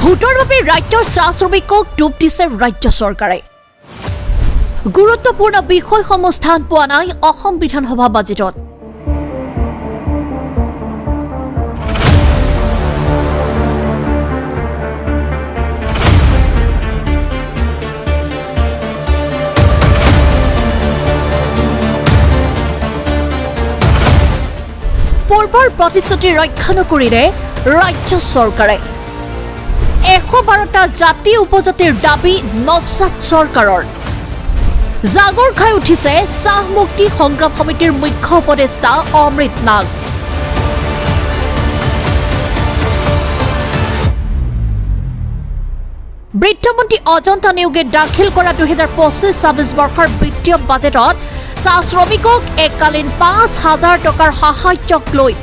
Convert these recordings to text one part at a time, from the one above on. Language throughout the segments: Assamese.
ভোটৰ বাবে ৰাজ্যৰ চাহ শ্ৰমিকক ডুব দিছে ৰাজ্য চৰকাৰে। গুৰুত্বপূৰ্ণ বিষয়সমূহ স্থান পোৱা নাই অসম বিধানসভা বাজেটত। পূৰ্বৰ প্ৰতিশ্ৰুতি ৰক্ষা নকৰিলে ৰাজ্য চৰকাৰে। 112টা জাতি উপজাতিৰ দাবী নস্বাত চৰকাৰৰ। জাগৰ খাই উঠিছে চাহ মুক্তি সংগ্ৰাম সমিতিৰ মুখ্য উপদেষ্টা অমৃত নাগ। বিত্তমন্ত্ৰী অজন্তা নেওগে দাখিল কৰা 2025-26 বৰ্ষৰ বিত্তীয় বাজেটত চাহ শ্ৰমিকক এককালীন 5,000 টকাৰ সাহায্যক লৈ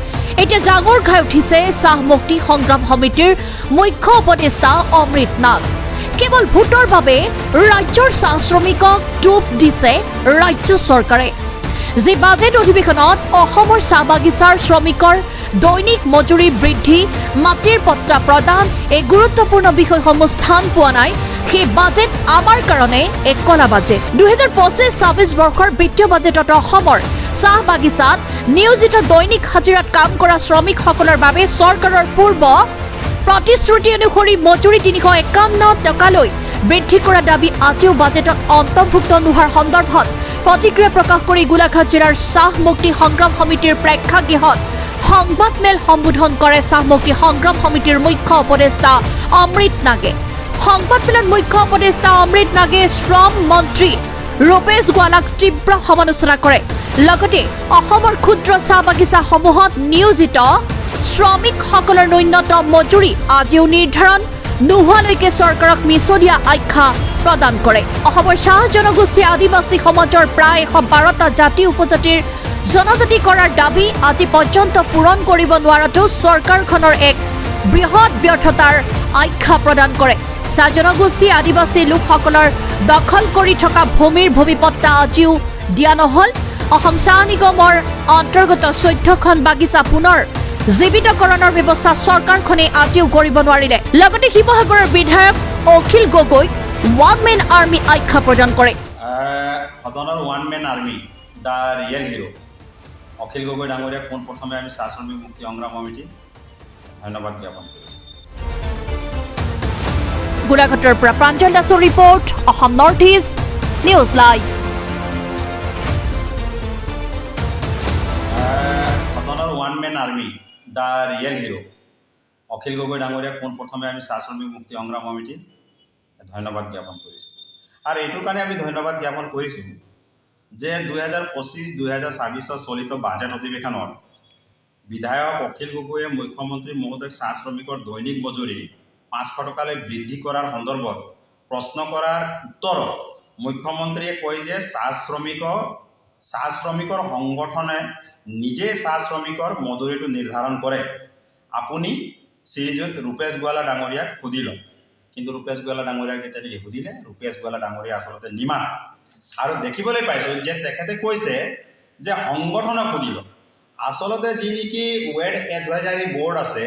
এতিয়া জাগৰ খাই উঠিছে চাহ মুক্তি সংগ্ৰাম সমিতিৰ মুখ্য উপদেষ্টা অমৃত নাগ। কেৱল ভোটৰ বাবে ৰাজ্যৰ চাহ শ্ৰমিকক ডুব দিছে ৰাজ্য চৰকাৰে। যি বাজেট অধিৱেশনত অসমৰ চাহ বাগিচাৰ শ্ৰমিকৰ দৈনিক মজুৰি বৃদ্ধি, মাটিৰ পট্টা প্ৰদান এই গুৰুত্বপূৰ্ণ বিষয়সমূহ স্থান পোৱা নাই, সেই বাজেট আমাৰ কাৰণে এক কলা বাজেট। 2025-26 বৰ্ষৰ বিত্তীয় বাজেটত অসমৰ চাহ বাগিচাত নিয়োজিত দৈনিক হাজিৰাত কাম কৰা শ্ৰমিকসকলৰ বাবে চৰকাৰৰ পূৰ্ব প্ৰতিশ্ৰুতি অনুসৰি মজুৰি 351 টকালৈ বৃদ্ধি কৰা দাবী আজিও বাজেটত অন্তৰ্ভুক্ত নোহোৱাৰ সন্দৰ্ভত প্ৰতিক্ৰিয়া প্ৰকাশ কৰি গোলাঘাট জিলাৰ চাহ মুক্তি সংগ্ৰাম সমিতিৰ প্ৰেক্ষাগৃহত সংবাদমেল সম্বোধন কৰে চাহ মুক্তি সংগ্ৰাম সমিতিৰ মুখ্য উপদেষ্টা অমৃত নাগে। সংবাদমেলত মুখ্য উপদেষ্টা অমৃত নাগে শ্ৰম মন্ত্ৰী ৰূপেশ গোৱালাক তীব্ৰ সমালোচনা কৰে। লগতে অসমৰ ক্ষুদ্ৰ চাহ বাগিচাসমূহত নিয়োজিত শ্ৰমিকসকলৰ ন্যূনতম মজুৰি আজিও নিৰ্ধাৰণ নোহোৱালৈকে চৰকাৰক মিছলীয়া আখ্যা প্ৰদান কৰে। অসমৰ চাহ জনগোষ্ঠী আদিবাসী সমাজৰ প্ৰায় 112টা জাতি উপজাতিৰ জনজাতি কৰাৰ দাবী আজি পৰ্যন্ত পূৰণ কৰিব নোৱাৰাটো চৰকাৰখনৰ এক বৃহৎ ব্যৰ্থতাৰ আখ্যা প্ৰদান কৰে। চাহ জনগোষ্ঠী আদিবাসী লোকসকলৰ দখল কৰি থকা ভূমিৰ ভূমিপট্টা আজিও দিয়া নহল। অসম চাহ নিগমৰ অন্তৰ্গত 14খন বাগিচা পুনৰ জীৱিতকৰণৰ ব্যৱস্থা চৰকাৰখনে আজিও কৰিব নোৱাৰিলে। লগতে শিৱসাগৰৰ বিধায়ক অখিল গগৈক ওৱান মেন আৰ্মি আখ্যা প্ৰদান কৰে। সদনৰ one man army the real hero Akhil Gogoi ডাঙৰীয়াক পোনপ্ৰথমে আমি চাহ শ্ৰমিক মুক্তি সংগ্ৰাম সমিতি ধন্যবাদ জ্ঞাপন কৰিছোঁ। গোলাঘাটৰ পৰা প্ৰাঞ্জল দাসৰ report, Assam north east news live. সদনৰ one man army the real hero Akhil Gogoi ডাঙৰীয়াক পোনপ্ৰথমে আমি চাহ শ্ৰমিক মুক্তি সংগ্ৰাম সমিতি ধন্যবাদ জ্ঞাপন কৰিছোঁ। আৰু এইটোৰ কাৰণে আমি ধন্যবাদ জ্ঞাপন কৰিছোঁ যে 2025-2026 চলিত বাজেট অধিৱেশনত বিধায়ক অখিল গগৈয়ে মুখ্যমন্ত্ৰী মহোদয়ক চাহ শ্ৰমিকৰ দৈনিক মজুৰি 500 টকালৈ বৃদ্ধি কৰাৰ সন্দৰ্ভত প্ৰশ্ন কৰাৰ উত্তৰত মুখ্যমন্ত্ৰীয়ে কয় যে চাহ শ্ৰমিকৰ সংগঠনে নিজে চাহ শ্ৰমিকৰ মজুৰিটো নিৰ্ধাৰণ কৰে, আপুনি শ্ৰীযুত ৰূপেশ গোৱালা ডাঙৰীয়াক সুধি লওক। কিন্তু ৰূপেশ গোৱালা ডাঙৰীয়াক যেতিয়া সুধিলে ৰূপেশ গোৱালা ডাঙৰীয়া আচলতে নিমাত। আৰু দেখিবলৈ পাইছোঁ যে তেখেতে কৈছে যে সংগঠনক সুধি লওক। আচলতে যি নেকি ৱেড এডভাইজাৰী বৰ্ড আছে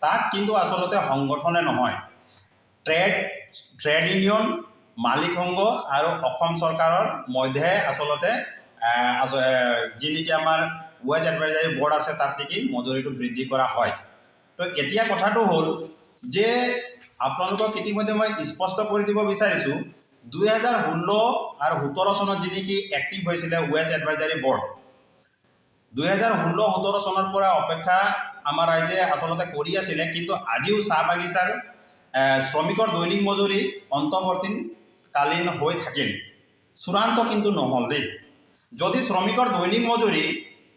তাত কিন্তু আচলতে সংগঠনে নহয়, ট্ৰেড ইউনিয়ন, মালিক সংঘ আৰু অসম চৰকাৰৰ মধ্যে আচলতে যি নেকি আমাৰ ৱেজ এডভাইজাৰী বৰ্ড আছে তাত নেকি মজুৰিটো বৃদ্ধি কৰা হয়। তো এতিয়া কথাটো হ'ল যে আপোনালোকক ইতিমধ্যে মই স্পষ্ট কৰি দিব বিচাৰিছোঁ 2016 আৰু 17 চনত যি নেকি এক্টিভ হৈছিলে ৱেজ এডভাইজাৰী বৰ্ড, 2016-17 চনৰ পৰা অপেক্ষা আমাৰ ৰাইজে আচলতে কৰি আছিলে। কিন্তু আজিও চাহ বাগিচাৰ শ্ৰমিকৰ দৈনিক মজুৰি অন্তৰ্বৰ্তীকালীন হৈ থাকিল, চূড়ান্ত কিন্তু নহ'ল দেই। যদি শ্ৰমিকৰ দৈনিক মজুৰি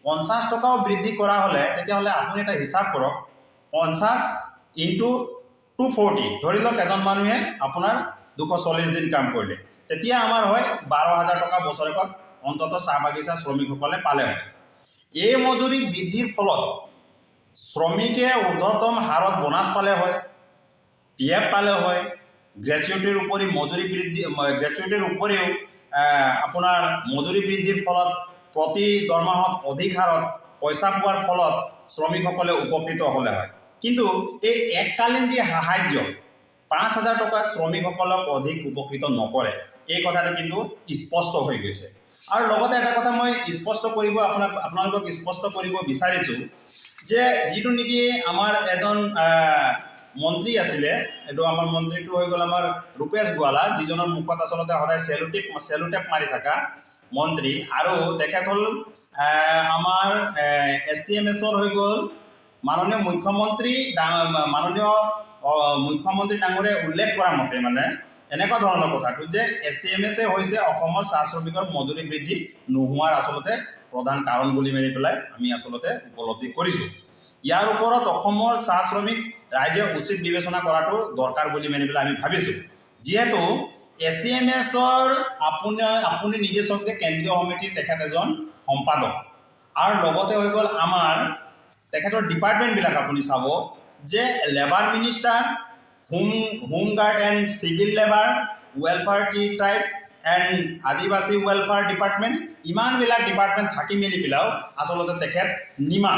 50 টকাও বৃদ্ধি কৰা হ'লে তেতিয়াহ'লে আপুনি এটা হিচাপ কৰক, 50 × 240 ধৰি লওক এজন মানুহে আপোনাৰ 240 দিন কাম কৰিলে, তেতিয়া আমাৰ হয় 12,000 টকা বছৰেকত অন্ততঃ চাহ বাগিচা শ্ৰমিকসকলে পালে হয়। এই মজুৰি বৃদ্ধিৰ ফলত শ্ৰমিকে ঊৰ্ধ্বতম হাৰত বোনাছ পালে হয়, PF পালে হয়, গ্ৰেচুইটিৰ উপৰি গ্ৰেচুইটিৰ উপৰিও আপোনাৰ মজুৰি বৃদ্ধিৰ ফলত প্ৰতি দৰমহাত অধিক হাৰত পইচা পোৱাৰ ফলত শ্ৰমিকসকলে উপকৃত হ'লে হয়। কিন্তু এই এককালীন যি সাহায্য 5,000 টকা শ্ৰমিকসকলক অধিক উপকৃত নকৰে, এই কথাটো কিন্তু স্পষ্ট হৈ গৈছে। আৰু লগতে এটা কথা মই স্পষ্ট কৰিব আপোনালোকক স্পষ্ট কৰিব বিচাৰিছোঁ যে যিটো নেকি আমাৰ এজন মন্ত্ৰী আছিলে, এইটো আমাৰ মন্ত্ৰীটো হৈ গ'ল আমাৰ ৰূপেশ গোৱালা, যিজনৰ মুখত আচলতে সদায় চেলুটেপ মাৰি থকা মন্ত্ৰী, আৰু তেখেত হ'ল আমাৰ SCMSৰ হৈ গ'ল মাননীয় মুখ্যমন্ত্ৰী ডাঙৰীয়াই উল্লেখ কৰা মতে মানে এনেকুৱা ধৰণৰ কথাটো যে SCMS হৈছে অসমৰ চাহ শ্ৰমিকৰ মজুৰি বৃদ্ধি নোহোৱাৰ আচলতে প্ৰধান কাৰণ বুলি মানি পেলাই আমি আচলতে উপলব্ধি কৰিছোঁ। ইয়াৰ ওপৰত অসমৰ চাহ শ্ৰমিক ৰাইজে উচিত বিবেচনা কৰাটো দৰকাৰ বুলি মানি পেলাই আমি ভাবিছোঁ, যিহেতু SCMSৰ আপুনি নিজে চাওঁতে কেন্দ্ৰীয় সমিতিৰ তেখেত এজন সম্পাদক, আৰু লগতে হৈ গ'ল আমাৰ তেখেতৰ ডিপাৰ্টমেণ্টবিলাক আপুনি চাব যে labour minister, home guard and civil labour, welfare tribe and আদিবাসী ৱেলফেয়াৰ ডিপাৰ্টমেণ্ট, ইমানবিলাক ডিপাৰ্টমেণ্ট থাকি মেলি পেলাইও আচলতে তেখেত নিমা।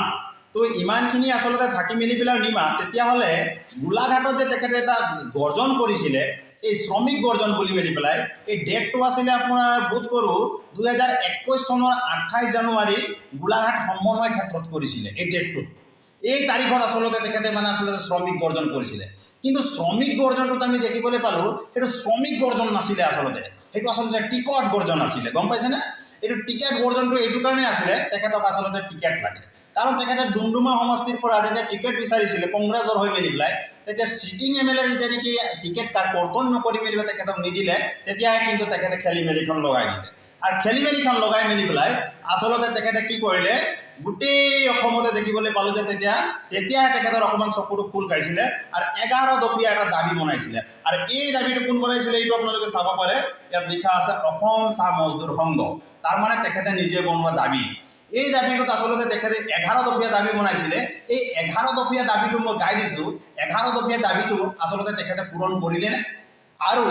তো ইমানখিনি আচলতে থাকি মেলি পেলাই নিমা, তেতিয়াহ'লে গোলাঘাটত যে তেখেতে এটা গৰ্জন কৰিছিলে, এই শ্ৰমিক গৰ্জন বুলি মেলি পেলাই, এই ডেটটো আছিলে আপোনাৰ বোধ কৰোঁ 2021 চনৰ 28 জানুৱাৰী গোলাঘাট সমন্বয় ক্ষেত্ৰত কৰিছিলে। এই ডেটটোত এই তাৰিখত আচলতে তেখেতে মানে আচলতে শ্ৰমিক গৰ্জন কৰিছিলে। কিন্তু শ্ৰমিক গৰ্জনটোত আমি দেখিবলৈ পালোঁ সেইটো শ্ৰমিক গৰ্জন নাছিলে, আচলতে সেইটো আচলতে টিকট গৰ্জন আছিলে। গম পাইছেনে? এইটো টিকেট গৰ্জনটো এইটো কাৰণে আছিলে তেখেতক আচলতে টিকেট লাগে, কাৰণ তেখেতে ডুমডুমা সমষ্টিৰ পৰা যেতিয়া টিকেট বিচাৰিছিলে কংগ্ৰেছৰ হৈ মেলি পেলাই, তেতিয়া চিটিং MLA যেতিয়া নেকি টিকেট কৰ্তন নকৰি মেলি তেখেতক নিদিলে, তেতিয়াহে কিন্তু তেখেতে খেলি মেলিখন লগাই দিলে। আৰু খেলি মেলিখন লগাই মেলি পেলাই আচলতে তেখেতে কি কৰিলে, গোটেই অসমতে দেখিবলৈ পালোঁ যে তেতিয়াহে তেখেতৰ অকণমান চকুটো খোল খাইছিলে আৰু 11 দফীয়া এটা দাবী বনাইছিলে। আৰু এই দাবীটো কোন বনাইছিলে এইটো আপোনালোকে চাব পাৰে, ইয়াত লিখা আছে অসম চাহ মজদুৰ সংঘ, তাৰমানে তেখেতে নিজে বনোৱা দাবী। এই দাবীটোত আচলতে তেখেতে 11 দফীয়া দাবী বনাইছিলে। এই 11 দফীয়া দাবীটো মই গাই দিছোঁ, 11 দফীয়া দাবীটো আচলতে তেখেতে পূৰণ কৰিলেনে? আৰু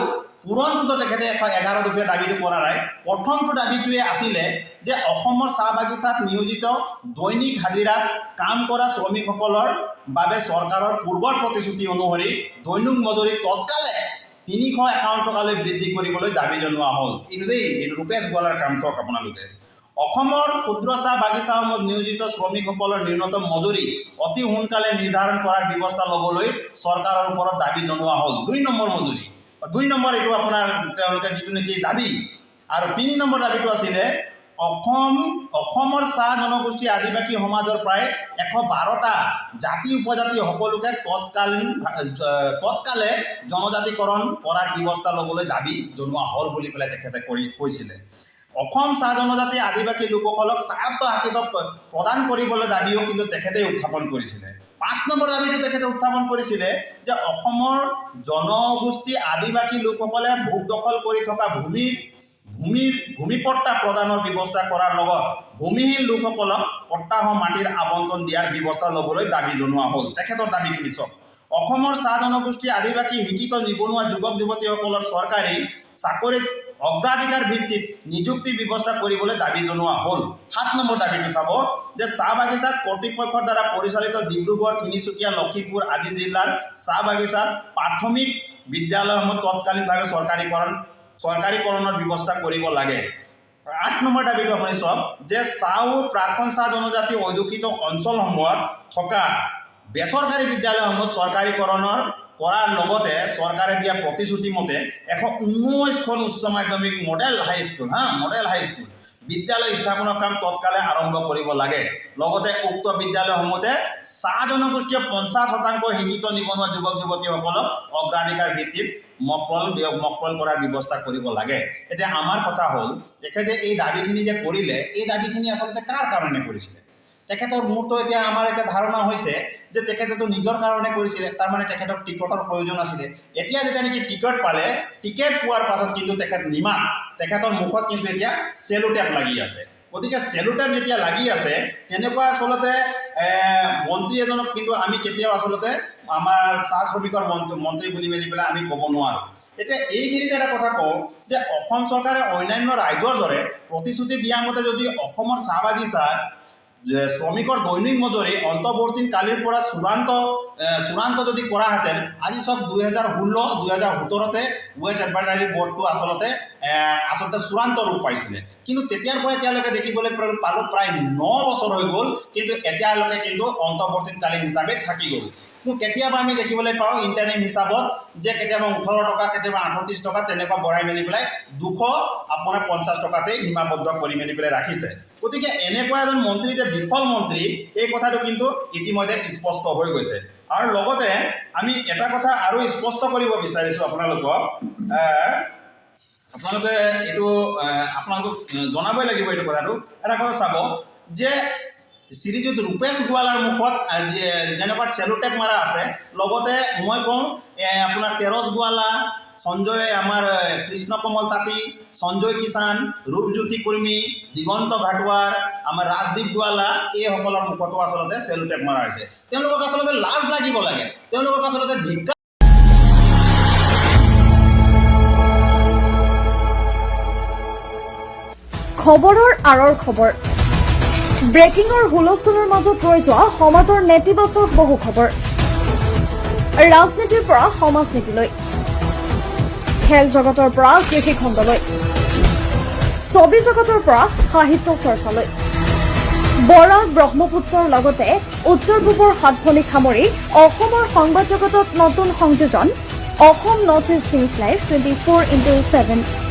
পূৰণটো তেখেতে 11 দফীয়া দাবীটো কৰা নাই। প্ৰথমটো দাবীটোৱে আছিলে যে অসমৰ চাহ বাগিচাত নিয়োজিত দৈনিক হাজিৰাত কাম কৰা শ্ৰমিকসকলৰ বাবে চৰকাৰৰ পূৰ্বৰ প্ৰতিশ্ৰুতি অনুসৰি দৈনিক মজুৰি তৎকালে 351 টকালৈ বৃদ্ধি কৰিবলৈ দাবী জনোৱা হ'ল। এইটো ৰূপেশ গোৱালাৰ কাম চাওক আপোনালোকে। অসমৰ ক্ষুদ্ৰ চাহ বাগিচাসমূহত নিয়োজিত শ্ৰমিকসকলৰ ন্যূনতম মজুৰি অতি সোনকালে নিৰ্ধাৰণ কৰাৰ ব্যৱস্থা ল'বলৈ চৰকাৰৰ ওপৰত দাবী জনোৱা হ'ল। 2 নম্বৰ মজুৰি, 2 নম্বৰ এইটো আপোনাৰ তেওঁলোকে যিটো নেকি দাবী। আৰু 3 নম্বৰ দাবীটো আছিলে অসমৰ চাহ জনগোষ্ঠী আদিবাসী সমাজৰ প্ৰায় 112টা জাতি উপজাতি সকলোকে তৎকালে জনজাতিকৰণ কৰাৰ ব্যৱস্থা ল'বলৈ দাবী জনোৱা হ'ল বুলি পেলাই তেখেতে কৈছিলে। অসম চাহ জনজাতি আদিবাসী লোকসকলক স্বায়ত্ত শাসিত প্ৰদান কৰিবলৈ দাবীও কিন্তু তেখেতে উত্থাপন কৰিছিলে। 5 নম্বৰ দাবীটো তেখেতে উত্থাপন কৰিছিলে যে অসমৰ জনগোষ্ঠী আদিবাসী লোকসকলে ভোগ দখল কৰি থকা ভূমি পট্টা প্ৰদানৰ ব্যৱস্থা কৰাৰ লগত ভূমিহীন লোকসকলক পট্টাসহ মাটিৰ আবণ্টন দিয়াৰ ব্যৱস্থা ল'বলৈ দাবী জনোৱা হ'ল। তেখেতৰ দাবীখিনি চাওক। অসমৰ চাহ জনগোষ্ঠী আদিবাসী শিক্ষিত নিবনুৱা যুৱক যুৱতীসকলৰ চৰকাৰী চাকৰিত অগ্ৰাধিকাৰ ভিত্তিত নিযুক্তিৰ ব্যৱস্থা কৰিবলৈ দাবী জনোৱা হ'ল। 7 নম্বৰ দাবীটো চাব যে চাহ বাগিচাত কৰ্তৃপক্ষৰ দ্বাৰা পৰিচালিত ডিব্ৰুগড়, তিনিচুকীয়া, লখিমপুৰ আদি জিলাৰ চাহ বাগিচাত প্ৰাথমিক বিদ্যালয়সমূহ তৎকালীনভাৱে চৰকাৰীকৰণৰ ব্যৱস্থা কৰিব লাগে। 8 নম্বৰ দাবীটো আপুনি চাওক যে প্ৰাক্তন চাহ জনজাতি অধ্যুষিত অঞ্চলসমূহত থকা বেচৰকাৰী বিদ্যালয়সমূহ চৰকাৰীকৰণৰ কৰাৰ লগতে চৰকাৰে দিয়া প্ৰতিশ্ৰুতি মতে 119খন উচ্চ মাধ্যমিক মডেল হাইস্কুল বিদ্যালয় স্থাপনৰ কাম তৎকালে আৰম্ভ কৰিব লাগে। লগতে উক্ত বিদ্যালয়সমূহতে চাহ জনগোষ্ঠীয় 50% শিক্ষিত নিবনুৱা যুৱক যুৱতীসকলক অগ্ৰাধিকাৰ ভিত্তিত মকপল কৰাৰ ব্যৱস্থা কৰিব লাগে। এতিয়া আমাৰ কথা হ'ল তেখেতে এই দাবীখিনি যে কৰিলে, এই দাবীখিনি আচলতে কাৰ কাৰণে কৰিছিলে? তেখেতৰ মোৰতো এতিয়া আমাৰ এতিয়া ধাৰণা হৈছে যে তেখেতেতো নিজৰ কাৰণে কৰিছিলে, তাৰমানে তেখেতক টিকটৰ প্ৰয়োজন আছিলে। এতিয়া যেতিয়া নেকি টিকট পালে, টিকেট পোৱাৰ পাছত কিন্তু তেখেত নিমাত, তেখেতৰ মুখত কিন্তু এতিয়া চেলোটেপ লাগি আছে। গতিকে চেলোটেপ যেতিয়া লাগি আছে, তেনেকুৱা আচলতে মন্ত্ৰী এজনক কিন্তু আমি কেতিয়াও আচলতে আমাৰ চাহ শ্ৰমিকৰ মন্ত্ৰী বুলি মেলি পেলাই আমি ক'ব নোৱাৰোঁ। এতিয়া এইখিনিতে এটা কথা কওঁ যে অসম চৰকাৰে অন্যান্য ৰাজ্যৰ দৰে প্ৰতিশ্ৰুতি দিয়া মতে যদি অসমৰ চাহ বাগিচাত যে শ্ৰমিকৰ দৈনিক মজুৰি অন্তৱৰ্তীকালিৰ পৰা চূড়ান্ত যদি কৰাহেঁতেন আজি সব 2016-2017তে ৱেজ এডভাইজাৰী বোৰ্ডটো আচলতে চূড়ান্ত ৰূপ পাইছিলে কিন্তু তেতিয়াৰ পৰা এতিয়ালৈকে দেখিবলৈ পালোঁ প্ৰায় 9 বছৰ হৈ গ'ল কিন্তু এতিয়ালৈকে কিন্তু অন্তৱৰ্তীকালীন হিচাপে থাকি গ'ল কেতিয়াবা আমি দেখিবলৈ পাওঁ ইণ্টাৰনেট হিচাপত যে কেতিয়াবা 18 টকা কেতিয়াবা 38 টকা তেনেকুৱা বঢ়াই মেলি পেলাই 250 টকাতে সীমাবদ্ধ কৰি মেলি পেলাই ৰাখিছে গতিকে এনেকুৱা এজন মন্ত্ৰী যে বিফল মন্ত্ৰী এই কথাটো কিন্তু ইতিমধ্যে স্পষ্ট হৈ গৈছে আৰু লগতে আমি এটা কথা আৰু স্পষ্ট কৰিব বিচাৰিছোঁ আপোনালোকক আপোনালোকে এইটো আপোনালোকক জনাবই লাগিব এইটো কথাটো এটা কথা চাব যে শ্ৰীযুত ৰূপেশ গোৱালাৰ মুখত যেনেকুৱা চেলোটেপ মাৰা আছে লগতে মই কওঁ আপোনাৰ তেৰছ গোৱালা সঞ্জয় আমাৰ কৃষ্ণ কমল তাঁতী সঞ্জয় কিষাণ ৰূপজ্যোতি কুৰ্মী দিগন্ত ঘাটোৱাৰ আমাৰ ৰাজদীপ গোৱালা এইসকলৰ মুখতো আচলতে চেলোটেপ মাৰা হৈছে তেওঁলোকক আচলতে লাজ লাগিব লাগে তেওঁলোকক আচলতে ধিক্কাৰ খবৰৰ আঁৰৰ খবৰ ব্ৰেকিংৰ হুলস্থুলৰ মাজত ৰৈ যোৱা সমাজৰ নেতিবাচক বহু খবৰ ৰাজনীতিৰ পৰা সমাজনীতিলৈ খেল জগতৰ পৰা কৃষি খণ্ডলৈ ছবি জগতৰ পৰা সাহিত্য চৰ্চালৈ বৰাক ব্ৰহ্মপুত্ৰৰ লগতে উত্তৰ পূবৰ সাতভনীক সামৰি অসমৰ সংবাদ জগতত নতুন সংযোজন Assam north east news live 24/7